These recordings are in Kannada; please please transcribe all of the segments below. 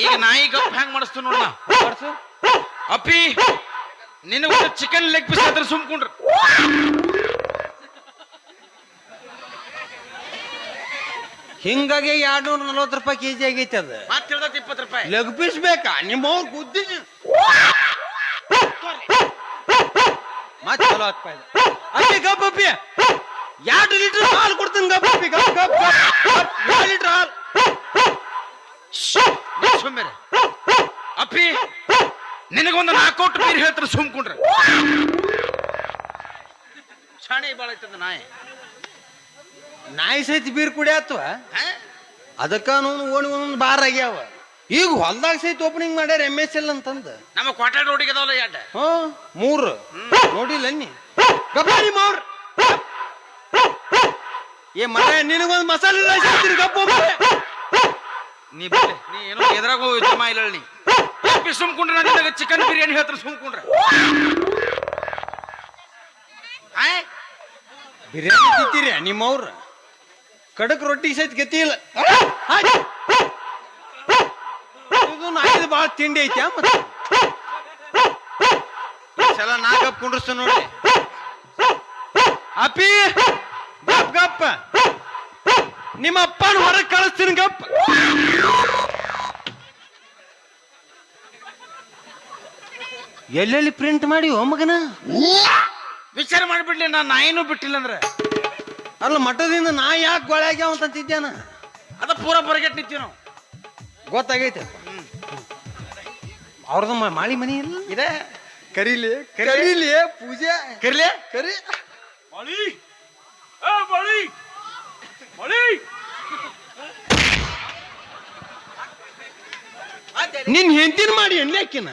ಈಗ ನಾಯಿ ಗಪ್ ಹ್ಯಾಂಗ್ ಮಾಡಿಸ್ತು ನೋಡ ಅಪ್ಪಿ ನಿನಗೊಂದು ಚಿಕನ್ ಲೆಗ್ ಪೀಸ್ ಆದ್ರೆ ಸುಮ್ಕೊಂಡ್ರ ಹಿಂಗಾಗಿ 240 ರೂಪಾಯಿ ಕೆಜಿ ಆಗೈತಿ ಅದ ಮತ್ತೆ 20 ರೂಪಾಯಿ ಲೆಗ್ ಪೀಸ್ ಬೇಕಾ ನಿಮ್ಮ ಅವ್ರ ಗುದ್ದಿ ಮತ್ತೆ ಚಲೋ ರೂಪಾಯಿ ಅಪ್ಪಿ ಗಪ್ ಅಪ್ಪಿ 2 ಲೀಟರ್ ಹಾಲು ಕೊಡ್ತೀನಿ ಗಪ್ ಅಪ್ಪಿ ಗಪ್ ಗಪ್ 2 ಲೀಟರ್ ಹಾಲು ಸುಮ್ಮನೆ ಅಪ್ಪಿ ನಿನಗೊಂದು 4 ಬೀರ್ ಹೇಳ್ತಾರೆ ಸುಮ್ಕೊಂಡ್ರ ಶಾಣೆ ಬಾಳ ಐತದ ನಾಯಿ ಸಹಿತ ಬೀರ್ ಕುಡಿಯತ್ವ ಅದಕ್ಕ ಓಣಿ ಒಂದೊಂದು ಬಾರ್ ಆಗ್ಯಾವ ಈಗ ಹೊಲ್ದಾಗ ಸಹಿತ ಓಪನಿಂಗ್ ಮಾಡ್ಯಾರ MSL ಅಂತಂದ ನಮ್ಮ ಕ್ವಾರ್ಟರ್ ರೋಡಿಗೆ ಅದಾವಲ್ಲ 2 3 ನೋಡಿಲ್ಲ ನೀ ಗಪ್ಪಾರಿ ಮಾವ್ರ ಏ ಮರ ನಿನಗೊಂದು ಮಸಾಲೆ ರೈಸ್ ಹಾಕ್ತೀನಿ ಗಪ್ಪ ನೀ ಏನೋ ಎದ್ರಾಗ ಜಮಾ ಇಲ್ಲ ನೀ ಸುಮ್ಕೊಂಡ್ರೆ ನನಗೆ ಚಿಕನ್ ಬಿರಿಯಾನಿ ಹೇಳ್ತಾರೆ ಸುಮ್ಕೊಂಡ್ರೆ ಬಿರಿಯಾನಿ ತಿಂತೀರಿ ನಿಮ್ಮವ್ರ ಕಡಕ್ ರೊಟ್ಟಿ ಸಹಿತ ಗತಿ ಇಲ್ಲ ಇದು ನಾಯಿದು ಭಾಳ ತಿಂಡಿ ಐತಿ ಸಲ ನಾ ಗಪ್ ಕುಂಡ್ರಸ್ತ ನೋಡಿ ಅಪ್ಪಿ ಗಪ್ ಗಪ್ ನಿಮ್ಮ ಅಪ್ಪನ ಹೊರಗೆ ಕಳಿಸ್ತೀನಿ ಗಪ್ ಎಲ್ಲೆಲ್ಲಿ ಪ್ರಿಂಟ್ ಮಾಡಿ ಮಗನ ವಿಚಾರ ಮಾಡಿಬಿಡ್ಲಿ ನಾನು ನಾಯಿನೂ ಬಿಟ್ಟಿಲ್ಲ ಅಂದ್ರೆ ಅಲ್ಲ ಮಠದಿಂದ ನಾ ಯಾಕೆ ಗೊಳಗ್ಯಾವ ಅಂತಂತಿದ್ದೇನ ಅದ ಪೂರ ಬರಗೆಟ್ ನಿಂತೀವಿ ನಾವು ಗೊತ್ತಾಗೈತೆ ಅವ್ರದ್ದು ಮಾಳಿ ಮನಿ ಇಲ್ಲ ಇದೆ ಕರೀಲಿ ಕರೀಲಿ ಪೂಜೆ ಕರಿಲೆ ಕರಿ ಮಳಿ ಮಳಿ ಮಳಿ ನಿನ್ ಹೆಂಡತಿನ ಮಾಡಿ ಎನ್ಯಾಕಿನ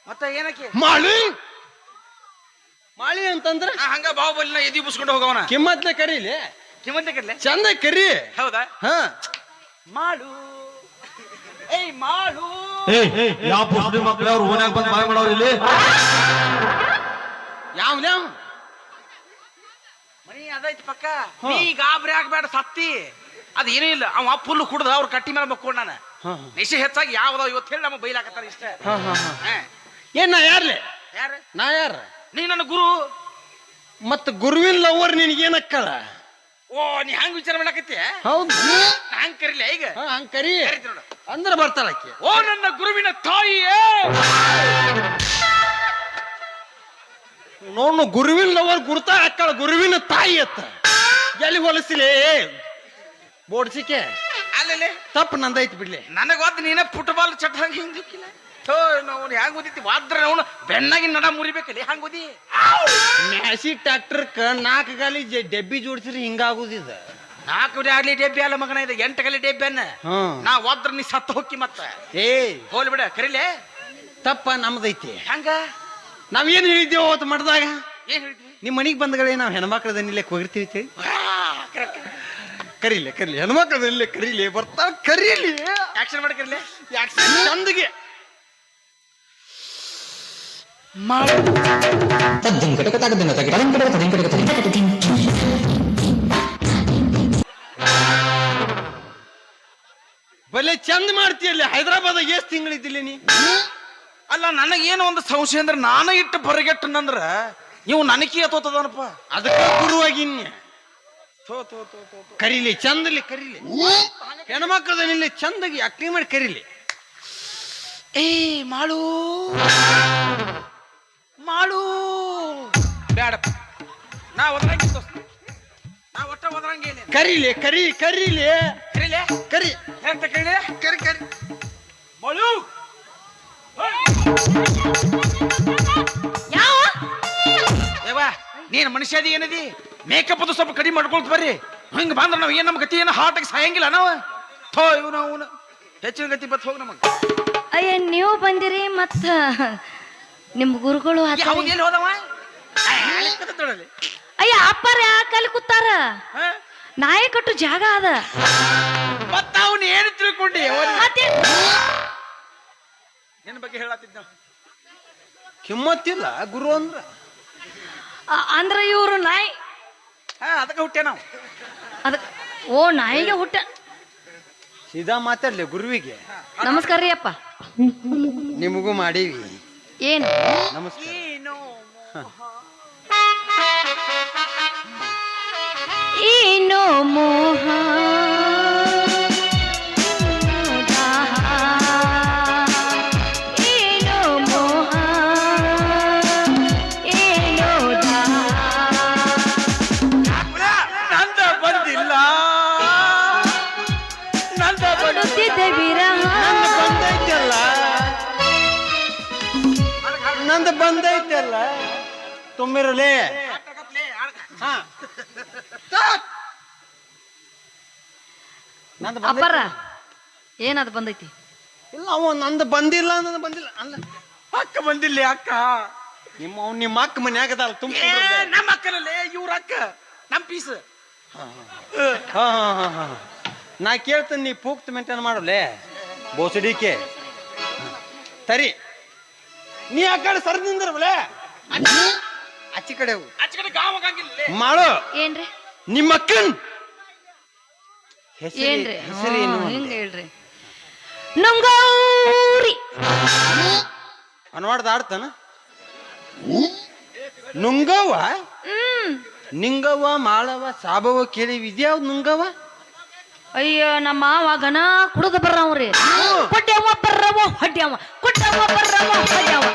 ಮತ್ತೆ ಏನಕ್ಕೆ ಮಾಳಿ ಮಾಳಿ ಅಂತಂದ್ರ ಹಂಗ ಬಾಹುಬಲಿನ ಎದಿ ಬುಸ್ಕೊಂಡು ಹೋಗವನ ಕಿಮ್ಮತ್ಲೆ ಕರೀಲಿ ಕಿಮ್ಮತ್ತೆ ಕರ್ಲೆ ಚಂದ ಕರಿ ಹೌದಾ ಹಾ ಮಾಡು ಏಯ್ ಮಾಡು ಯಾವ ಪುಷ್ಟಿ ಮಕ್ಕಳು ಅವ್ರು ಓನ್ಯಾಗ ಬಂದು ಬಾಯ್ ಮಾಡೋರು ಇಲ್ಲಿ ಯಾವ ಮನಿ ಅದೈತಿ ಪಕ್ಕ ನೀ ಗಾಬರಿ ಆಗ್ಬೇಡ ಸತ್ತಿ ಅದೇನೂ ಇಲ್ಲ ಅವ ಫುಲ್ ಕುಡ್ದ ಅವ್ರ ಕಟ್ಟಿ ಮೇಲೆ ಮಕ್ಕೊಂಡ್ ನಾನು ನಿಶೆ ಹೆಚ್ಚಾಗಿ ಯಾವ್ದಾವ ಇವತ್ತು ಹೇಳಿ ನಮಗೆ ಬೈಲಾಕತ್ತಾರ ಇಷ್ಟ ಏನ್ ನಾ ಯಾರ್ಲೆ ಯಾರ ನಾ ಯಾರ ನೀ ನನ್ನ ಗುರು ಮತ್ತ ಗುರುವಿನ ಲವರ್ ನಿನಗೇನಕ್ಕಳ ಓ ನೀ ಹಂಗ ವಿಚಾರ ಮಾಡಕತ್ತಿ ಹೌದು ಹಂಗ ಕರಿಲ್ಲ ಈಗ ಹಂಗ ಕರಿ ಕರಿತಿ ನೋಡು ಅಂದ್ರ ಬರ್ತಾಳಕ್ಕೆ ಓ ನನ್ನ ಗುರುವಿನ ತಾಯಿಯೇ ನೋಡು ಗುರುವಿನ ಲವರ್ ಗುರ್ತಾ ಹಾಕಳ ಗುರುವಿನ ತಾಯಿ ಅತ್ತ ಎಲ್ಲಿ ಹೊಲಸಿಲೆ ಬೋಡ್ಸಿಕೆ ಅಲ್ಲೇ ತಪ್ಪು ನಂದೈತಿ ಬಿಡ್ಲಿ ನನಗೊತ್ತು ನೀನ ಫುಟ್ಬಾಲ್ ಚಟ್ ಹಂಗ ಹಿಂಗಿಕ್ಕಿಲ್ಲ ನಾವು ಹೆಂಗ್ ಓದಿತಿ ವಾದ್ರ ಅವನು ಬೆನ್ನಾಗಿ ನಡ ಮುರಿಬೇಕಲ್ಲಿ ಹಂಗ ಓದಿ ಮ್ಯಾಸಿ ಟ್ರ್ಯಾಕ್ಟರ್ 4 ಗಾಲಿ ಡೆಬ್ಬಿ ಜೋಡಿಸಿರಿ ಹಿಂಗಾಗುದಿದ 4 ಗಾಲಿ ಡೆಬ್ಬಿ ಅಲ್ಲ ಮಗನ ಇದು 8 ಗಾಲಿ ಡೆಬ್ಬಿ ಅನ್ನ ನಾ ಒದ್ರ ನೀ ಸತ್ತ ಹೋಗಿ ಮತ್ತ ಹೋಲಿ ಬಿಡ ಕರಿಲೆ ತಪ್ಪ ನಮ್ದೈತಿ ಹಂಗ ನಾವೇನ್ ಹೇಳಿದ್ದೇವ ಅವತ್ತು ಮಠದಾಗ ಏನ್ ಹೇಳಿದ್ವಿ ನಿಮ್ ಮನಿಗ್ ಬಂದಗಳೇ ನಾವ್ ಹೆಣ್ಮಕ್ಳದನ್ನಿಲ್ಲೇ ಹೋಗಿರ್ತೀವಿ ಕರೀಲಿ ಕರೀಲಿ ಹೆಣ್ಮಕ್ಳದಲ್ಲೇ ಕರೀಲಿ ಬರ್ತಾವ ಕರೀಲಿ ಆಕ್ಷನ್ ಮಾಡಿ ಕರಿಲೆ ಚಂದಗೆ ಬಲೆ ಚಂದ ಮಾಡ್ತೀಯಲ್ಲ ಹೈದರಾಬಾದ್ ಎಷ್ಟ್ ತಿಂಗಳಿದ್ದಿಲ್ಲ ನೀ ಅಲ್ಲ ನನಗೇನು ಒಂದು ಸಂಶಯ ಅಂದ್ರೆ ನಾನು ಇಟ್ಟು ಬರಗೆಟ್ಟನಂದ್ರ ಇವು ನನಕಿ ತೋತದನಪ್ಪ ಅದಕ್ಕೆ ಗುರುವಾಗಿನ್ಯ ಕರೀಲಿ ಚಂದಲಿ ಕರೀಲಿ ಹೆಣ್ಮಕ್ಳದಲ್ಲಿ ಚಂದಗಿ ಅಕ್ಲಿ ಮಾಡಿ ಕರೀಲಿ ಏ ಮಾಡು ಮಾಡು ಬೇಡಪ್ಪ ನಾ ಒದ್ರಂಗಿ ನಾ ಒಟ್ಟ ಒದ್ರಂಗಿ ಕರೀಲಿ ಕರಿ ಕರೀಲಿ ಕರಿಲೆ ಕರಿ ಹೇಳ್ತ ಕರೀಲೆ ಕರಿ ಕರಿ ಮಾಡು ಯಾವ ಏವಾ ನೀನ್ ಮನುಷ್ಯದಿ ಏನದಿ ಮೇಕಪ್ ಅದು ಸ್ವಲ್ಪ ಕಡಿಮೆ ಮಾಡ್ಕೊಳ್ತ ಬರ್ರಿ ಹಿಂಗ ಬಂದ್ರ ನಾವ್ ಏನ್ ನಮ್ ಗತಿ ಏನು ಹಾರ್ಟ್ ಸಾಯಂಗಿಲ್ಲ ನಾವು ಥೋ ಇವ್ ನಾವು ಹೆಚ್ಚಿನ ಗತಿ ಬತ್ ಹೋಗ್ ನಮಗ್ ಅಯ್ಯ ನೀವು ಬಂದಿರಿ ಮತ್ತ ನಿಮ್ ಗುರುಗಳು ಎಲ್ಲಿ ಹೋದವ ಅಯ್ಯ ಅಪ್ಪರ ಯಾಕಲ್ಲಿ ಕೂತಾರ ನಾಯಿ ಕಟ್ಟು ಜಾಗ ಅದ ಮತ್ತ ಅವನ್ ಏನು ತಿಳ್ಕೊಂಡಿ ಮತ್ತೆ ನಿನ್ನ ಬಗ್ಗೆ ಹೇಳತ್ತಿದ್ದ ಕಿಮ್ಮತ್ತಿಲ್ಲ ಗುರು ಅಂದ್ರ ಅಂದ್ರ ಇವ್ರು ನಾಯಿ ಅದಕ್ಕೆ ಹುಟ್ಟೆ ನಾವು ಅದ ಓ ನಾಯಿಗೆ ಹುಟ್ಟ ಸೀದಾ ಮಾತಾಡ್ಲಿ ಗುರುವಿಗೆ. ನಮಸ್ಕಾರ ರೀ ಅಪ್ಪ. ನಿಮಗೂ ಮಾಡೀವಿ ಏನು ನಮಸ್ಕಾರ. ಏನೋ ಮೋಹ ಏನೋ ಮೋಹ ಏನೋ ನಂದ ಬಂದಿಲ್ಲ ನಂದ ಬರುತ್ತಿದ್ದ ವಿರಹ ಬಂದೈತಲ್ಲ ನಂದು ಬಂದೈತಲ್ಲ ತುಂಬಿರಲೇ. ನಂದು ಅಪ್ಪರ ಏನದು ಬಂದೈತಿ? ಇಲ್ಲ ಅವ ನಂದು ಬಂದಿಲ್ಲ ನಂದು ಬಂದಿಲ್ಲ ಅಲ್ಲ ಅಕ್ಕ ಬಂದಿಲ್ಲ ಅಕ್ಕ. ನಿಮ್ಮ ಅಕ್ಕ ಮನ್ಯಾಗದಲ್ಲ ತುಂಬ. ನಮ್ಮ ಅಕ್ಕನಲ್ಲೇ ಇವ್ರ ಅಕ್ಕ ನಮ್ ಪೀಸ್. ನಾ ಕೇಳ್ತೇನೆ, ನೀ ಪೂಕ್ತ ಮೇಂಟೈನ್ ಮಾಡಲೇ ಬೋಸಡಿಕೆ ತರಿ. ನೀ ಆ ಕಡೆ ಸರ್ ನಿಂದಿರವಲೇ ಆಚಿ ಕಡೆ ಆಚೆ ಕಡೆ ಗಾಂವ್ ಆಗಂಗಿಲ್ಲ. ಮಾಡು. ಏನ್ರಿ ನಿಮ್ಮ ಅಕ್ಕನ್ ಏನ್ರಿ ಹೆಸರೇನು? ಹಿಂಗ ಹೇಳ್ರಿ. ನುಂಗೌರಿ ಅನ್ವಾಡ್ದ ಆಡ್ತಾನ. ನುಂಗವ್ವ, ನಿಂಗವ್ವ, ಮಾಳವ, ಸಾಬವ ಕೇಳಿವಿ. ಇದ್ಯಾವ್ದು ನುಂಗವ್ವ? ಅಯ್ಯೋ ನಮ್ಮ ಮಾವ ಗಣ ಕುಡಿದು ಬರ್ರವ್ರಿ. ಕೊಡ್ಯವ ಬರ್ರವ ಹೊಡ್ಯವ, ಕೊಡ್ಯವ ಬರ್ರವ ಹೊಡ್ಯವ,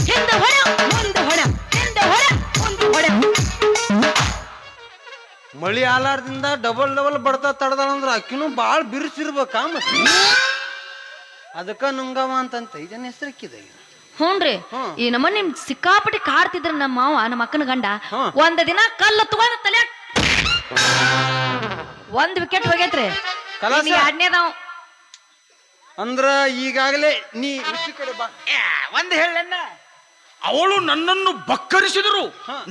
ಹಿಂದ ಹೊಡ ಮುಂದೆ ಹೊಡ, ಹಿಂದ ಹೊಡ ಮುಂದೆ ಹೊಡ. ಮಳಿ ಆಲಾರ್ದಿಂದ ಡಬಲ್ ಬಡ್ತಾ ತಡ್ದಾಳಂದ್ರ ಅಕ್ಕಿನೂ ಬಾಳ್ ಬಿರುಸಿರ್ಬೇಕ ಮತ್ತೆ. ಅದಕ್ಕ ನುಂಗವ ಅಂತಂತ ಇದನ್ನ ಹೆಸರಿಕ್ಕಿದೆ. ಹ್ಞೂನ್ರಿ. ಈ ನಮ್ಮ ನಿಮ್ ಸಿಕ್ಕಾಪಟ್ಟಿ ಕಾಡ್ತಿದ್ರ ನಮ್ಮ ಮಾವ ನಮ್ಮ ಅಕ್ಕನ ಗಂಡ. ಒಂದ್ ದಿನ ಕಲ್ಲು ತಗೊಂಡ್ ತಲೆ ಒಂದ್ ವಿಕೆಟ್ ಹೋಗೈತ್ರಿ. ಕಲಾಸ? ಎರಡನೇದಾವ್ ಅಂದ್ರ ಈಗಾಗಲೇ ನೀ ಉಚ್ಚಿ ಕಡೆ ಬಾ. ಒಂದ್ ಹೇಳನ್ನ, ಅವಳು ನನ್ನನ್ನು ಬಕ್ಕರಿಸಿದರು,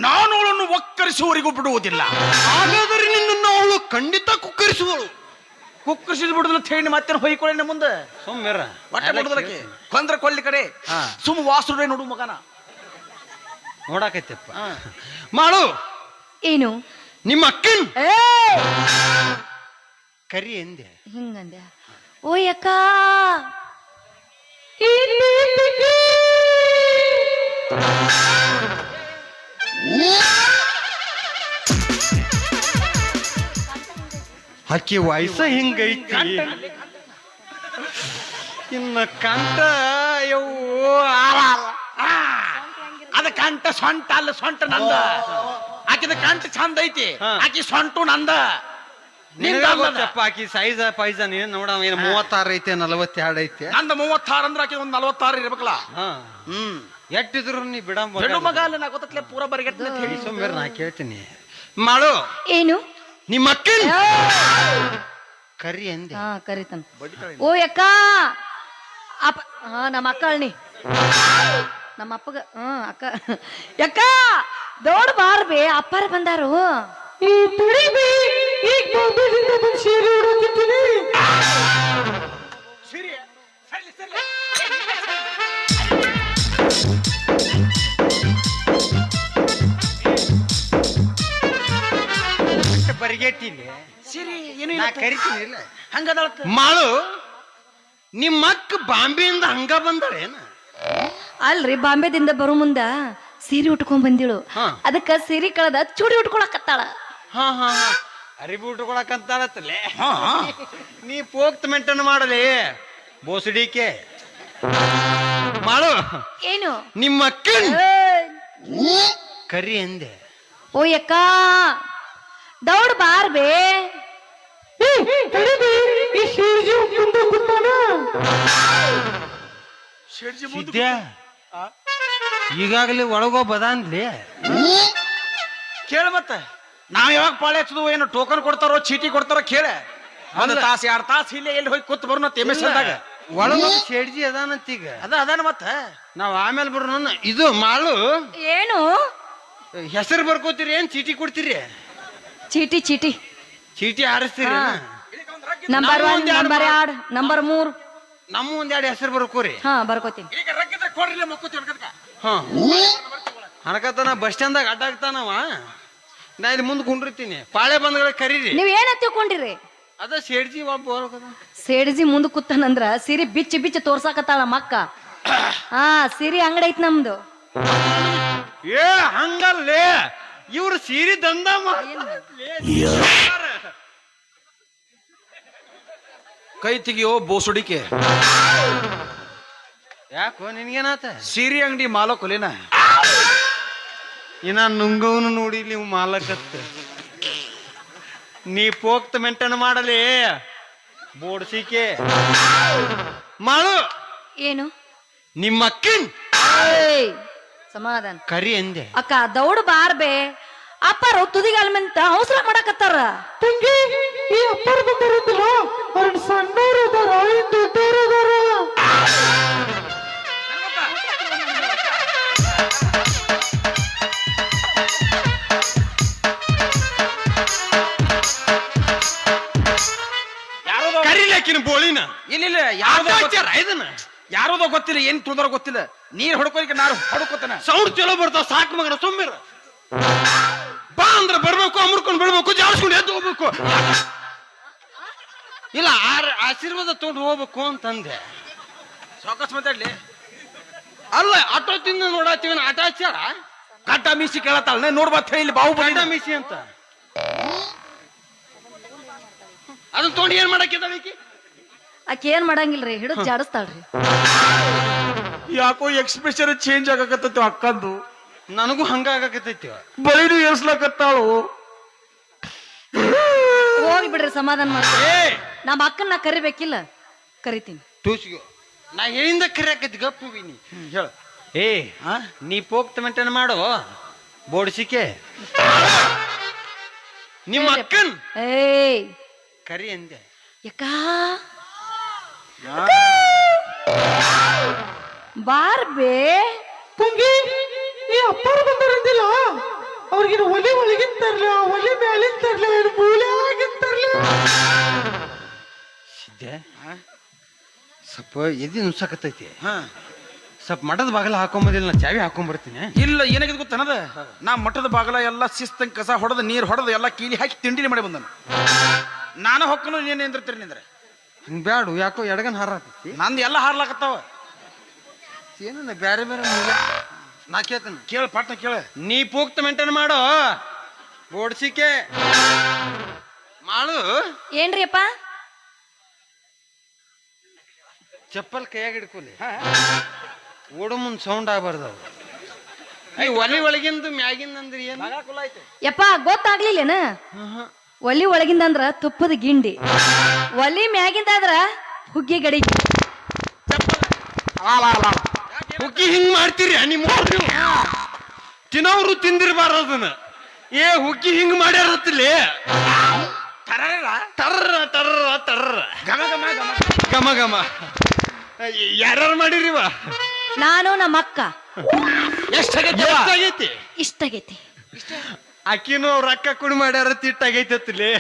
ನಾನು ಅವಳನ್ನು ಒಕ್ಕರಿಸುವವರೆಗೂ ಬಿಡುವುದಿಲ್ಲ. ಹಾಗಾದ್ರೆ ನಿನ್ನನ್ನು ಅವಳು ಖಂಡಿತ ಕುಕ್ಕರಿಸುವಳು. ಕುಕ್ಕರಿಸಿದ್ ಬಿಡುದಿಲ್ಲ ಹೇಳಿ ಮತ್ತೆ ಹೊಯ್ಕೊಳ್ಳಿ ಮುಂದೆ ಸೊಮ್ಮೆರ ಹೊಟ್ಟೆ ಬಿಡುದಕ್ಕೆ ಕೊಂದ್ರ ಕೊಳ್ಳಿ ಕಡೆ ಸುಮ್ ವಾಸುಡೆ ನೋಡು ಮಗನ ನೋಡಾಕೈತೆಪ್ಪ. ಮಾಡು. ಏನು ನಿಮ್ಮ ಅಕ್ಕನ್ ಕರಿ ಎಂದೆ. ಹಿಂಗಂದ್ಯ? ಓ ಅಕ್ಕ ಅಕ್ಕಿ ವಯಸ್ಸ ಹಿಂಗೈತಿ. ಇನ್ನ ಕಂಠ ಯವ್ವೋ ಅದ ಕಂಠ ಸೊಂಟ ಅಲ್ಲ, ಸೊಂಟ ನಂದ. ಆಕಿದ ಕಂಠ ಚಂದ ಐತಿ, ಆಕಿ ಸೊಂಟು ನಂದ. ನಿಂದಪ್ಪ ಆಕಿ ಸೈಜ ಪೈಜ ನೀನ್ ನೋಡ. ಏನು 36 ಐತೆ 42 ಐತೆ. ನಂದ 36 ಅಂದ್ರೆ ಆಕಿ ಒಂದ್ 46 ಇರ್ಬೇಕಲ್ಲ. ಎಟ್ಟಿದ್ರು ನೀ ಬಿಡ ಮಗ ಅಲ್ಲ, ನಾ ಗೊತ್ತಲೆ ಪೂರ ಬರಿಗೆಟ್ ಹೇಳಿ. ಸೋಮ್ಬೇರ ನಾ ಕೇಳ್ತೀನಿ. ಮಾಡು. ಏನು ನಿಮ್ಮ ಅಕ್ಕನ್ ಕರಿ ಎಂದೆ. ಹಾ ಕರಿತಾನ. ಓ ಅಕ್ಕ ಅಪ್ಪ. ಹಾ ನಮ್ಮ ಅಕ್ಕ ಅಳ್ನಿ ನಮ್ಮ ಅಪ್ಪಗ. ಅಕ್ಕ ಅಕ್ಕ ದೊಡ್ಡ ಬಾರ್ಬೆ ಅಪ್ಪಾರ ಬಂದಾರು. ಬರಿಗೆಟ್ಟಿಲ್ಲ ಸಿರಿ ಏನು ನಾ ಕರಿತೀನಿ. ಇಲ್ಲ ಹಂಗದ ಮಾಡು. ನಿಮ್ಮ ಅಕ್ಕ ಬಾಂಬೆಯಿಂದ ಹಂಗ ಬಂದಾಳೇನ? ಅಲ್ರಿ, ಬಾಂಬೆದಿಂದ ಬರೋ ಮುಂದ ಸೀರೆ ಉಟ್ಕೊಂಡ್ ಬಂದಿಳು. ಅದಕ್ಕ ಸೀರೆ ಕಳೆದ ಚೂಡಿ ಉಟ್ಕೊಳಕತ್ತಾಳ. ಹಾ ಹಾ ಹಾ ಅರಿಬಿ ಉಟ್ಕೊಳಕಂತಾಳತ್ತಲ್ಲೇ. ನೀ ಪೋಕ್ತ ಮೆಂಟನ್ ಮಾಡಲಿ ಬೋಸಡಿಕೆ. ಮಾಡು. ಏನು ನಿಮ್ಮ ಅಕ್ಕನ್ ಕರಿ ಎಂದೆ. ಓ ಅಕ್ಕ ದೌಡ್ ಬಾರ್ಬೆ. ಈಗಾಗಲೇ ಒಳಗೋ ಬದಾನ್ಲಿ. ಕೇಳ ಮತ್ತ ನಾವ್ ಯಾವಾಗ ಪಾಳೆ ಹಚ್ಚದು, ಏನು ಟೋಕನ್ ಕೊಡ್ತಾರೋ ಚೀಟಿ ಕೊಡ್ತಾರೋ ಕೇಳ. ಒಂದ್ ತಾಸು 2 ತಾಸು ಇಲ್ಲೇ ಎಲ್ಲಿ ಹೋಗಿ ಕೂತ್ ಬರೋಣ ತೇಮೇಶದಾಗ. ಒಳಗ ಶೇಡ್ಜಿ ಅದಾನಂತ ಈಗ. ಅದಾನ ಮತ್ತ ನಾವ್ ಆಮೇಲೆ ಬರೋಣ. ಇದು ಮಾಡು. ಏನು ಹೆಸರು ಬರ್ಕೋತೀರಿ ಏನ್ ಚೀಟಿ ಕೊಡ್ತೀರಿ? ಚೀಟಿ ಚೀಟಿ ಚೀಟಿ ಹಾರಿಸ್ತೀರಿ? ನಂಬರ್ 1 ನಂಬರ್ 2 ನಂಬರ್ 3 ನಮ್ಮ ಒಂದೆರಡು ಹೆಸರು ಬರ್ಕೋರಿ. ಹಾ ಬರ್ಕೋತೀನಿ. ಹಾ ಹಣಕತ್ತಾನ ಬಸ್ ಸ್ಟ್ಯಾಂಡ್ದಾಗ ಅಡ್ಡಾಗ್ತಾನವ. ನಾ ಇಲ್ಲಿ ಮುಂದೆ ಕುಂಡಿರ್ತೀನಿ. ಪಾಳೆ ಬಂದ್ಗಳ ಕರೀರಿ. ನೀವ್ ಏನ ತಿಳ್ಕೊಂಡಿರಿ? ಅದ ಸೇಡ್ಜಿ ಒಬ್ಬ ಹೋಗದ. ಸೇಡ್ಜಿ ಮುಂದೆ ಕೂತಾನಂದ್ರ ಸಿರಿ ಬಿಚ್ಚಿ ಬಿಚ್ಚಿ ತೋರ್ಸಾಕತ್ತಾಳ ಮಕ್ಕ. ಹಾ ಸಿರಿ ಅಂಗಡಿ ಐತ್ ನಮ್ದು. ಏ ಹಂಗಲ್ಲೇ ಇವ್ರು ಸೀರೆ ದಂದ ಕೈ ತೆಗಿಯೋ ಬೋಸುಡಿಕೆ. ಯಾಕೋ ನಿನ್ಗೇನಾತ? ಸೀರೆ ಅಂಗಡಿ ಮಾಲಕೊಲೇನ ಇನ್ನ ನುಂಗವನು ನೋಡಿ ನೀವು ಮಾಲಕತ್ತ ನೀ ಪೋಕ್ತ ಮೆಂಟನ್ ಮಾಡಲಿ ಬೋಡ್ಸಿಕೆ ಮಾಡು. ಏನು ನಿಮ್ಮ ಅಕ್ಕನ್ ಏಯ್, ಸಮಾಧಾನ ಕರಿ ಎಂದೆ. ಅಕ್ಕ ದೌಡ್ ಬಾರ್ಬೆ. ಅಪ್ಪಾರು ತುದಿಗಾಲ ಮೆಂತ ಅವಸರ ಮಾಡಕತ್ತಾರ. ಈ ಅಪ್ಪರ್ ಬಂದಿರುತ್ತಲ್ಲ ಅವ್ರ ಸಣ್ಣವ್ರು ಅದಾರ ಏನ್ ದೊಡ್ಡವ್ರು ಅದಾರ? ಕರಿಲೇಕಿನ ಬೋಳಿನ ಇಲ್ಲ ಇದನ್ನ ಯಾರೋದೋ ಗೊತ್ತಿಲ್ಲ, ಏನ್ ತುಳ್ದಾರ ಗೊತ್ತಿಲ್ಲ. ನೀರ್ ಹೊಡ್ಕೋಲಿಕ್ಕೆ ನಾನು ಹೊಡ್ಕೋತಾನ. ಸೌಂಡ್ ಚಲೋ ಬರ್ತಾವ, ಸಾಕು ಮಗನ ಸುಮ್ಮಿರ. ಬಾ ಅಂದ್ರೆ ಬರ್ಬೇಕು, ಅಮರ್ಕೊಂಡ್ ಬಿಡ್ಬೇಕು, ಜಾಡ್ಸ್ಕೊಂಡು ಎದ್ದು ಹೋಗ್ಬೇಕು. ಇಲ್ಲ ಆಶೀರ್ವಾದ ತೊಗೊಂಡು ಹೋಗ್ಬೇಕು ಅಂತಂದೆ. ಸಾವಕಾಶ ಮಾತಾಡ್ಲಿ. ಅಲ್ಲ ಆಟೋ ತಿಂದು ನೋಡತ್ತೀವಿ, ಆಟ ಹಚ್ಚಾರ ಕಟ್ಟ ಮೀಸಿ ಕೇಳತ್ತಾಳ ನೋಡ್ಬಾ ಇಲ್ಲಿ ಬಾವು ಬಂಡ ಬಂದ ಮೀಸಿ ಅಂತ. ಅದನ್ನ ತೊಗೊಂಡು ಏನ್ ಮಾಡಕ್ಕಿದ್ದಾಳೆ? ಆಕೆ ಏನ್ ಮಾಡಂಗಿಲ್ರಿ, ಹಿಡಿದು ಜಾಡಿಸ್ತಾಳ್ರಿ. ಯಾಕೋ ಎಕ್ಸ್ಪ್ರೆಷನ್ ಚೇಂಜ್ ಆಗಕತ್ತ ಅಕ್ಕಂದು. ನನಗೂ ಹಂಗ ಆಗಕತ್ತೈತಿ. ಬಳಿನೂ ಏರ್ಸ್ಲಕತ್ತಾಳು. ಹೋಗಿ ಬಿಡ್ರಿ, ಸಮಾಧಾನ ಮಾಡ್ರಿ. ಏ ನಮ್ಮ ಅಕ್ಕನ್ನ ಕರಿಬೇಕಿಲ್ಲ, ಕರಿತೀನಿ. ತೂಸಿಗೋ ನಾ ಹೇಳಿಂದ ಕರಿಯಾಕೈತಿ ಗಪ್ಪುವಿನಿ. ಹೇಳ. ಏ ನೀ ಪೋಕ್ತ ಮೆಂಟನ್ ಮಾಡು ಬೋಡ್ಸಿಕೆ. ನಿಮ್ಮ ಅಕ್ಕನ್ ಏಯ್ ಕರಿ ಅಂದೆ. ಯಕ್ಕ ಬಾರ್ಬೆ. ತಂಗಿ ಈ ಅಪ್ಪರ್ ಬಂದಿರಂದಿಲ್ಲ ಅವ್ರಿಗಿನ ಒಲೆ ಒಳಗಿನ ತರ್ಲಿ, ಒಲೆ ಮ್ಯಾಲಿನ ತರ್ಲಿ, ಮೂಲೆ ಒಳಗಿನ ತರ್ಲಿ. ಸಿದ್ದೆ ಸ್ವಲ್ಪ ಎದಿ ನುಸಕತ್ತೈತಿ. ಹಾ ಸ್ವಲ್ಪ ಮಠದ ಬಾಗಲ ಹಾಕೊಂಬದಿಲ್ಲ, ನಾ ಚಾವಿ ಹಾಕೊಂಡ್ಬರ್ತೀನಿ. ಇಲ್ಲ ಏನಾಗಿದೆ ಗೊತ್ತನದ, ನಾ ಮಠದ ಬಾಗಲ ಎಲ್ಲ ಶಿಸ್ತಂಗ್ ಕಸ ಹೊಡೆದು ನೀರ್ ಹೊಡೆದು ಎಲ್ಲ ಕೀಲಿ ಹಾಕಿ ತಿಂಡಿಲಿ ಮಾಡಿ ಬಂದನು. ನಾನು ಹೊಕ್ಕನು ನೀನ್ ನಿಂದಿರ್ತೀರಿ ನಿಂದ್ರೆ. ಹಂಗ ಬ್ಯಾಡು, ಯಾಕೋ ಎಡಗನ್ ಹಾರತೈತಿ. ನಂದು ಎಲ್ಲ ಹಾರ್ಲಾಕತ್ತಾವ. ಏನ ಬ್ಯಾರೆ ಬೇರೆ ಮೂಲ ನಾ ಕೇಳ್ತೇನೆ. ಕೇಳ ಪಾಟ್ನ ಕೇಳ. ನೀ ಪೂಕ್ತ ಮೆಂಟನ್ ಮಾಡು ಬೋಡ್ಸಿಕೆ ಮಾಡು. ಏನ್ರಿ ಅಪ್ಪ? ಚಪ್ಪಲ್ ಕೈಯಾಗ ಹಿಡ್ಕೊಲಿ, ಓಡು ಮುಂದ್ ಸೌಂಡ್ ಆಗ್ಬಾರ್ದು. ಈ ಒಲಿ ಒಳಗಿಂದು ಮ್ಯಾಗಿಂದ ಅಂದ್ರೆ ಏನು? ಯಪ್ಪ ಗೊತ್ತಾಗ್ಲಿಲ್ಲೇನ? ಒಲಿ ಒಳಗಿಂದ ಅಂದ್ರ ತುಪ್ಪದ ಗಿಂಡಿ, ಒಲಿ ಮ್ಯಾಗಿಂದ ಆದ್ರ ಹುಗ್ಗಿ ಗಡಿ. ಹುಗ್ಗಿ ಹಿಂಗ್ ಮಾಡ್ತೀರಿ ನಿಮ್ಮ ತಿನ್ನೋರು ತಿಂದಿರ್ಬಾರ್ದನ್ನ. ಏ ಹುಗ್ಗಿ ಹಿಂಗ್ ಮಾಡ್ಯಾರತ್ತಿಲ್ಲಿ ಟರ್ರ ಟರ್ರ ಟರ್ರ ಗಮ ಗಮ ಗಮ ಗಮ ಗಮ. ಯಾರ್ಯಾರು ಮಾಡಿರಿವ? ನಾನು ನಮ್ಮ ಅಕ್ಕ. ಎಷ್ಟಾಗೈತಿ? ಇಷ್ಟಾಗೈತಿ. ಅಕ್ಕಿನೂ ಅವ್ರ ಅಕ್ಕ ಕುಡಿ ಮಾಡ್ಯಾರ ತಿಟ್ಟಾಗೈತಲ್ಲಿ.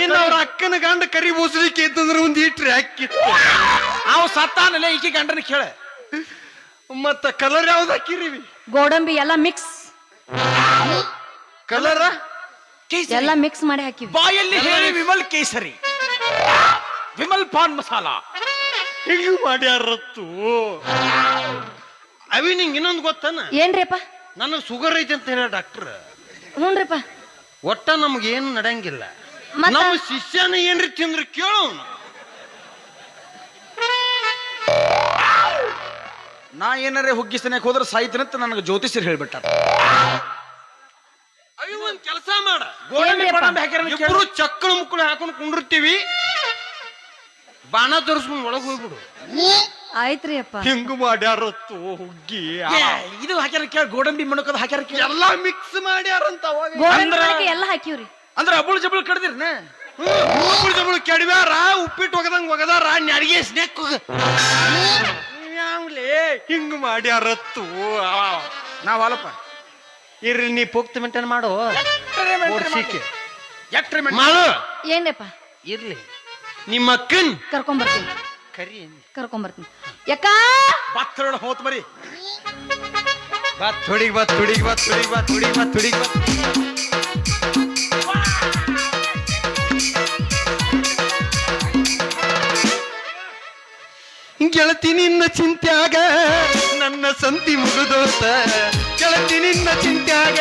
ಇನ್ನು ಅವ್ರ ಅಕ್ಕನ ಗಂಡ ಕರಿ ಬೋಸಲಿಕ್ಕೆ ಇತ್ತಂದ್ರೆ ಒಂದ್ ಇಟ್ರಿ ಅಕ್ಕಿತ್ತು. ಅವ್ ಸತ್ತಾನಲ್ಲ ಈಕಿ ಗಂಡನ ಕೇಳ. ಮತ್ತ ಕಲರ್ ಯಾವ್ದು ಹಾಕಿರಿವಿ? ಗೋಡಂಬಿ ಎಲ್ಲ ಮಿಕ್ಸ್, ಕಲರ ಎಲ್ಲ ಮಿಕ್ಸ್ ಮಾಡಿ ಹಾಕಿವಿ. ಬಾಯಲ್ಲಿ ಹೇಳಿ ವಿಮಲ್ ಕೇಸರಿ, ವಿಮಲ್ ಪಾನ್ ಮಸಾಲ ಹಿಂಗ್ ಮಾಡ್ಯಾರತ್ತು. ಅವಿ ನಿಂಗೆ ಇನ್ನೊಂದು ಗೊತ್ತಾನ? ಏನ್ರಿಪ್ಪ? ನನಗ್ ಶುಗರ್ ಐತಿ ಅಂತ ಹೇಳ ಡಾಕ್ಟರ್. ಹ್ಞೂನ್ರಿಪ್ಪ. ಒಟ್ಟ ನಮ್ಗೆ ಏನು ನಡೆಯಂಗಿಲ್ಲ. ಮತ್ತ? ನಮ್ಮ ಶಿಷ್ಯನ ಏನ್ರಿ ತಿಂದ್ರೆ ಕೇಳು. ನಾ ಏನಾರೇ ಹುಗ್ಗಿಸನೆಕ್ ಹೋದ್ರೆ ಸಾಯ್ತೀನಂತ ನನಗೆ ಜ್ಯೋತಿಷ್ಯರು ಹೇಳ್ಬಿಟ್ಟ. ಅವಿ ಒಂದ್ ಕೆಲಸ ಮಾಡ, ಗೋಡಂಬಿ ಏನ್ರಿಪ್ಪ? ಗೋಡಂಬಿ ಹಾಕ್ಯಾರ ಅಂತ ಕೇಳು. ಇಬ್ರು ಚಕ್ಕಳು ಮುಕ್ಕಳು ಹಾಕೊಂಡು ಕುಂಡಿರ್ತೀವಿ, ಬಾಣ ತೋರಿಸ್ಕೊಂಡು ಒಳಗ್ ಹೋಗ್ಬಿಡು. ಆಯ್ತ್ರಿ ಅಪ್ಪ. ಹಿಂಗ್ ಮಾಡ್ಯಾರತ್ತು ಹುಗ್ಗಿ. ಏ, ಇದು ಹಾಕ್ಯಾರ ಕೇಳ, ಗೋಡಂಬಿ ಮಣಕದ ಹಾಕ್ಯಾರ ಕೇಳ. ಎಲ್ಲಾ ಮಿಕ್ಸ್ ಮಾಡ್ಯಾರಂತ ಅವಾಗ. ಗೋಡಂಬಿ ಅಂದ್ರ- ಒಳಗೆ ಎಲ್ಲ ಹಾಕಿವ್ರಿ. ಅಂದ್ರೆ ಅಬುಳು ಜಬುಳು ಕಡ್ದಿರ್ನ. ಕೆಡವ್ಯಾರ, ಉಪ್ಪಿಟ್ಟು ಒಗದಂಗ ಒಗದಾರ, ನಡಿಗೆ ಸ್ನೇಕ್ ಹಿಂಗ್ ಮಾಡ್ಯಾರತ್ತು. ನಾವಲ್ಲಪ್ಪ. ಇರ್ರಿ ನೀ ಪೋಕ್ತ ಮೆಂಟೇನ್ ಮಾಡು ಓಡ್ಸಿಕೆ ಮಾಡು. ಏನ್ರಪ್ಪ? ಇರ್ಲಿ ನಿಮ್ಮ ಅಕ್ಕನ್ ಕರ್ಕೊಂಬರ್ತೀನಿ, ಕರಿ ಕರ್ಕೊಂಬರ್ತೀನಿ. ಯಾಕ ಬತ್ತರೊಳ ಹೋತ್ ಬರಿ. ಬಾ ಥೋಡಿಗೆ ಬಾ ಥೋಡಿಗೆ ಬಾ ಥೋಡಿಗೆ ಬಾ ಥೋಡಿಗೆ ಬಾ ಥೋಡಿಗೆ ಬಾ. ಗೆಳತಿ ನಿನ್ನ ಚಿಂತ್ಯಾಗ ನನ್ನ ಸಂತಿ ಮುಗಿದೋತ ಗೆಳತಿ ನಿನ್ನ ಚಿಂತ್ಯಾಗ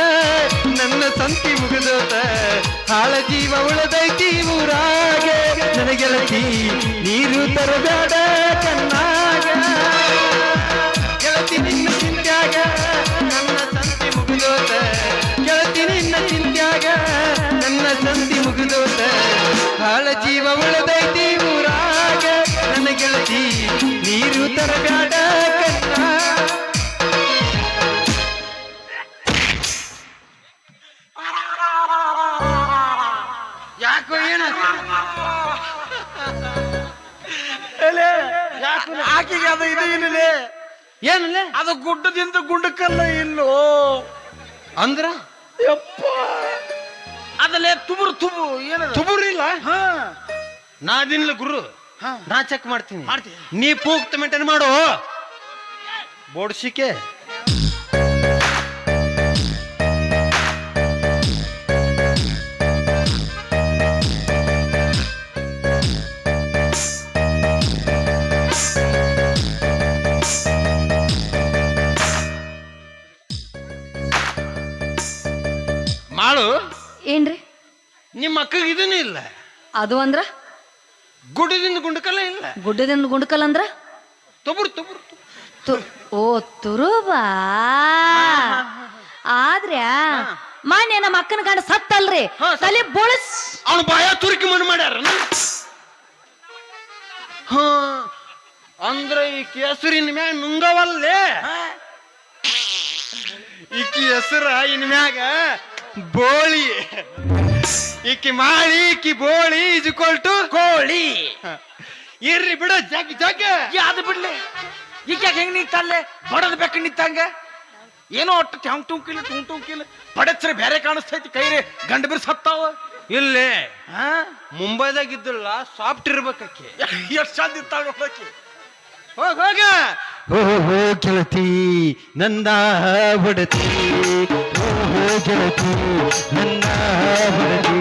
ನನ್ನ ಸಂತಿ ಮುಗಿದೋತ ಹಾಳ ಜೀವ ಉಳದೈತಿ ಊರಾಗ ನನ್ನ ಗೆಳತಿ ನೀರು ತರಬೇಡ ಕಣ್ಣಾಗ ಗೆಳತಿ ನಿನ್ನ ಚಿಂತ್ಯಾಗ ನನ್ನ ಸಂತಿ ಮುಗಿದೋತ ಗೆಳತಿ ನಿನ್ನ ಚಿಂತ್ಯಾಗ ನನ್ನ ಸಂತಿ ಮುಗಿದೋತ ಹಾಳ ಜೀವ ಉಳದೈತಿ ಊರಾಗ ನನ್ನ ಗೆಳತಿ ನೀರು ತರಬೇಡ ಕಣ್ಣ ಯಾಕೋ ಏನ ಆಕಿಗೆ ಅದು ಇದು ಇಲ್ಲ ಏನಲ್ಲ ಅದು ಗುಡ್ಡದಿಂದ ಗುಡ್ಡಕ್ಕಲ್ಲ ಇಲ್ಲೋ ಅಂದ್ರ ಯಪ್ಪ ಅದಲ್ಲೇ ತುಬುರು ತುಬು ಏನದು ತುಬುರಿಲ್ಲ ಹಾ ನಾದಿನ್ಲ ಗುರು ಹಾ. ನಾ ಚೆಕ್ ಮಾಡ್ತೀನಿ ಮಾಡ್ತೀಯ? ನೀ ಪೂಕ್ತ ಮೇಂಟೈನ್ ಮಾಡು ಬೋಡ್ಸಿಕೆ ಮಾಡು ಏನ್ರಿ ನಿಮ್ಮ ಅಕ್ಕಗೆ ಇದನ್ನ ಇಲ್ಲ ಅದು ಅಂದ್ರ ಗುಡ್ಡದಿಂದ ಗುಂಡಕಲ್ಲ ಇಲ್ಲ ಗುಡ್ಡದಿಂದ ಗುಂಡಕಲ್ ಅಂದ್ರ ತುಬುರು ತುಬುರು ಓ ತುರುಬಾ ಆದ್ರೆ ಮಾನ್ಯ ನಮ್ಮ ಅಕ್ಕನ ಗಂಡ ಸತ್ತಲ್ರಿ ತಲೆ ಬೋಳಸ್ ಅವನು ಬಾಯ ತುರುಕಿ ಮಣ್ಣು ಮಾಡ್ಯಾರ ಹಾ ಅಂದ್ರ ಈ ಕೇಸರಿನ ಮ್ಯಾಗ ನುಂಗವಲ್ಲೇ ಈಕಿ ಹೆಸರ ಇನ್ ಮ್ಯಾಗ ಬೋಳಿ ಈಕಿ ಮಾಳಿ ಈಕಿ ಬೋಳಿ ಇಜ್ಕೊಳ್ಟು ಕೋಳಿ ಇರ್ರಿ ಬಿಡ ಜಗ್ ಜಗ್ ಯಾವ್ದು ಬಿಡ್ಲಿ ಈಗ ಹೆಂಗ್ ನಿಂತಲ್ಲೇ ಬಡದ್ ಬೆಕ್ಕ ನಿಂತಂಗ ಏನೋ ಒಟ್ಟು ಟುಂಕಿಲ್ಲ ಪಡಚ್ರೆ ಬೇರೆ ಕಾಣಿಸ್ತೈತಿ ಕೈರಿ ಗಂಡ ಬಿರ್ ಸತ್ತಾವ ಇಲ್ಲೇ ಹಾ ಮುಂಬೈದಾಗ ಇದ್ದಲ್ಲ ಸಾಫ್ಟ್ ಇರ್ಬೇಕಿ ಎಷ್ಟ್ ಚಂದ ಇತ್ತಾಳ ನೋಡಕ್ಕೆ ಹೋಗ ಹೋಗ ಓಹೋ ಗೆಳತಿ ನಂದ ಬಡತಿ ಓಹೋ ಗೆಳತಿ ನಂದ ಬಡತಿ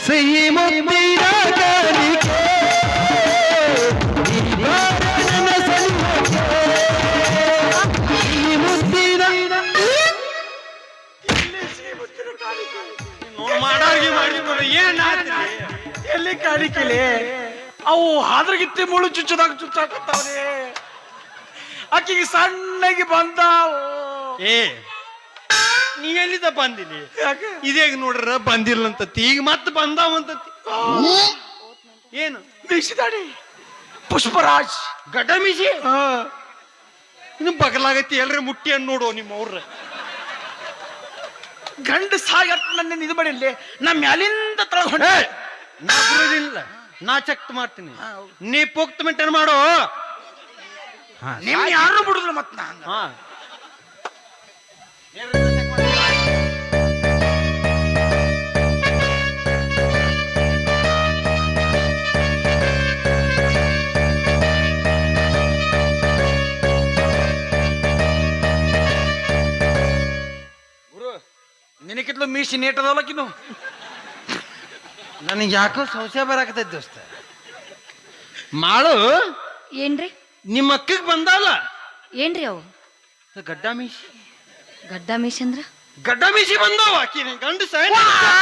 ಸಹಿ ಮುತ್ತಿನ ಕಾಲಿಗೆ ಎಲ್ಲಿ ಕಾಣಿಕೆಲೆ ಅವು ಹಾದ್ರಗಿತ್ತಿ ಮುಳು ಚುಚ್ಚಾಕತ್ತಾವ್ರೆ ಆಕಿಗೆ ಸಣ್ಣಗೆ ಬಂದಾವು ಏ ನೀ ಎಲ್ಲಿದ ಬಂದಿನಿ ಯಾಕೆ ಇದೇಗ ನೋಡ್ರ ಬಂದಿಲ್ಲ ಅಂತತಿ ಈಗ ಮತ್ತೆ ಬಂದಾವಂತತಿ ಏನು ಮೀಸಿದಾಡಿ ಪುಷ್ಪರಾಜ್ ಗಡ್ಡ ಮೀಸಿ ಇನ್ನು ಬಗಲಾಗತ್ತಿ ಎಲ್ರಿ ಮುಟ್ಟಿ ಅನ್ ನೋಡು ನಿಮ್ಮ ಅವ್ರ ಗಂಡ ಸಾಯಟ್ ನನ್ನ ಇದು ಮಾಡಿಲ್ಲ ನಾ ಮ್ಯಾಲಿಂದ ತಳಗ ಹೊಂಟ ನಾ ಬರೋದಿಲ್ಲ ನಾ ಚೆಕ್ ಮಾಡ್ತೀನಿ ನೀ ಪೋಕ್ತ ಮೇಂಟೈನ್ ಮಾಡು ನಿಮ್ ಯಾರು ಬಿಡುದಿಲ್ಲ ಮತ್ ನಾ ಹಂಗ ಹಾ ನಿನಕಿತ್ಲು ಮೀಸಿ ನೇಟ್ ಅದವಲಕ್ಕಿನ್ನು ನನಗೆ ಯಾಕೋ ಸಂಶಯ ಬರಾಕತೈತಿ ದೋಸ್ತ ಮಾಡು ಏನ್ರಿ ನಿಮ್ಮ ಅಕ್ಕಗ್ ಬಂದಲ್ಲ ಏನ್ರಿ ಅವು ಗಡ್ಡ ಮೀಸಿ ಗಡ್ಡ ಮೀಸ್ ಅಂದ್ರ ಗಡ್ಡ ಮೀಸಿ ಬಂದವ ಆಕಿನ ಗಂಡು ಸೈನ್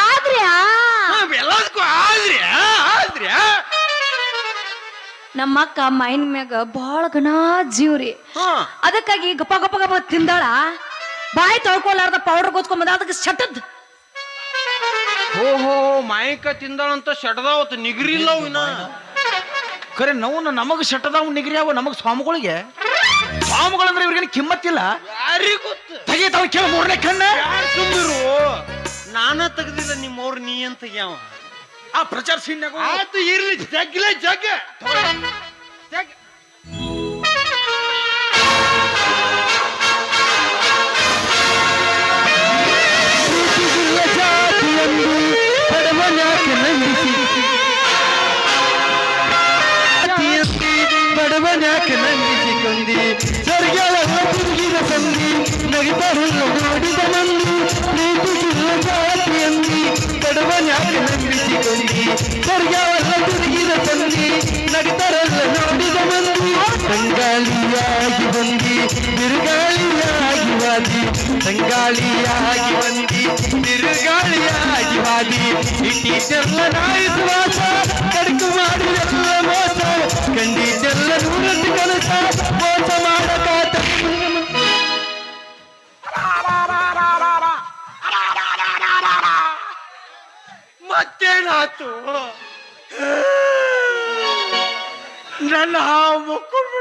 ಆದ್ರ್ಯಾ ಎಲ್ಲದಕ್ಕೂ ಆದ್ರ್ಯಾ ನಮ್ಮ ಅಕ್ಕ ಮೈನ್ ಮ್ಯಾಗ ಬಾಳ ಗಣ ಜೀವ್ರಿ ಅದಕ್ಕಾಗಿ ಗಪ ಗಪ ಗಪ ತಿಂದಾಳ ಬಾಯಿ ತೊಳ್ಕೊಲಾರ್ದ ಪೌಡರ್ ಗೊತ್ಕೊಂಬಂದ ಅದಕ್ಕೆ ಶಟದ್ ಓಹೋ ಮಾಯಿಕ ತಿಂದಾಳಂತ ಶಟದಾವತ್ತು ನಿಗ್ರಿಲ್ಲ ಇನ್ನ ಖರೆ ನಾವು ನಮಗ್ ಶಟದಾವ್ ನಿಗ್ರ್ಯಾವ ನಮಗ್ ಸ್ವಾಮಿಗಳಿಗೆ ಸ್ವಾಮಿಗಳಂದ್ರೆ ಇವ್ರಿಗೆ ಕಿಮ್ಮತ್ತಿಲ್ಲ ಯಾರಿಗ ಗೊತ್ತು ತೆಗಿತಾವ ಕೇಳ ಮೂರನೇ ಕಣ್ಣ ಯಾರು ತುಂಬಿರು ನಾನ ತೆಗ್ದಿಲ್ಲ ನಿಮ್ಮವ್ರು ನೀ ಅಂತ ತೆಗ್ಯಾವ ಆ ಪ್ರಚಾರ ಸೀನ್ಯಾಗ ಆತು ಇರ್ಲಿ ಜಗ್ಲೆ ಜಗ್ ಜಗ್ ಬಡವನ್ಯಾಕೆ ನಂಬಿಸಿಕೊ ಸ್ವರ್ಗವೆಲ್ಲ ತಿರುಗಿದ ಸಂಧಿ ನಗಿತರೆಲ್ಲ ನೋಡಿದ ಮಂದಿ ಪ್ರೀತಿಗಿಲ್ಲ ಜಾತಿ ಅಂದಿ ಕಡುವನ್ಯಾಕೆ ನಂಬಿಸಿಕೊಂಡಿ ಸ್ವರ್ಗವೆಲ್ಲ ತಿರುಗಿದ ಸಂಧಿ ನಗಿತರೆಲ್ಲ ನೋಡಿದ ಮಂದಿ ತಂಗಾಳಿಯಾಗಿ ಬಂದಿ ಬಿರುಗಾಳಿಯಾಗಿ ವಾದಿ ತಂಗಾಳಿಯಾಗಿ ಬಂದಿ ಬಿರುಗಾಳಿಯಾಗಿ ವಾದಿ ಇಟ್ಟೀಚೆಲ್ಲ ನಾಯಿಸುವಾಸ ಕಡುಕು ಮಾಡಿದೆಲ್ಲ ಮೋಸ ಕಂಡೀಚೆಲ್ಲ ನೂರತ್ತು ಕನಸ ಮೋಸ ಮಾಡಕಾತ ಮತ್ತೇನಾತು ನನ್ನ ಹಾವು ಮುಕ್ಕೊಂಡು